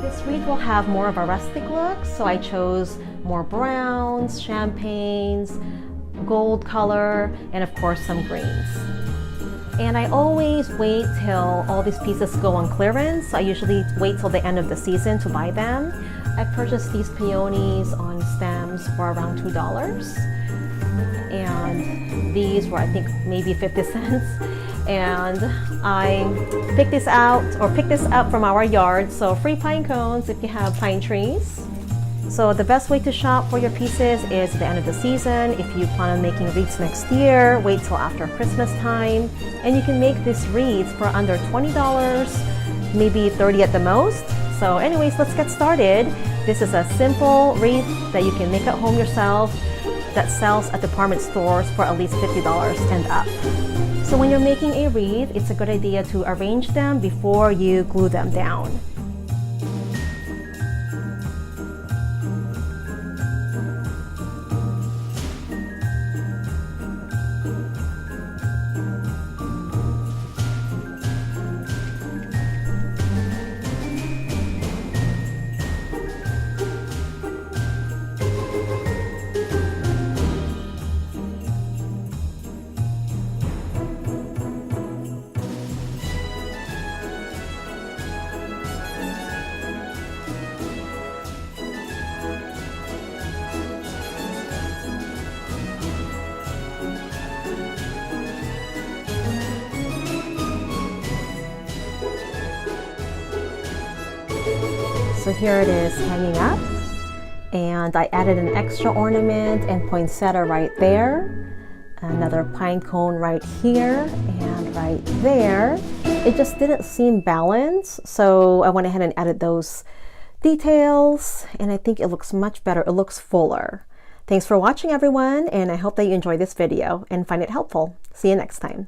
This wreath will have more of a rustic look, so I chose more browns, champagnes, gold color, and of course some greens. And I always wait till all these pieces go on clearance. I usually wait till the end of the season to buy them. I purchased these peonies on stems for around $2. And these were, I think, maybe 50 cents. And I picked this up from our yard. So free pine cones if you have pine trees. So the best way to shop for your pieces is at the end of the season. If you plan on making wreaths next year, wait till after Christmas time. And you can make this wreath for under $20, maybe $30 at the most. So anyways, let's get started. This is a simple wreath that you can make at home yourself that sells at department stores for at least $50 and up. So when you're making a wreath, it's a good idea to arrange them before you glue them down. So here it is hanging up, and I added an extra ornament and poinsettia right there, another pine cone right here and right there. It just didn't seem balanced, so I went ahead and added those details, and I think it looks much better. It looks fuller. Thanks for watching, everyone, and I hope that you enjoyed this video and find it helpful. See you next time.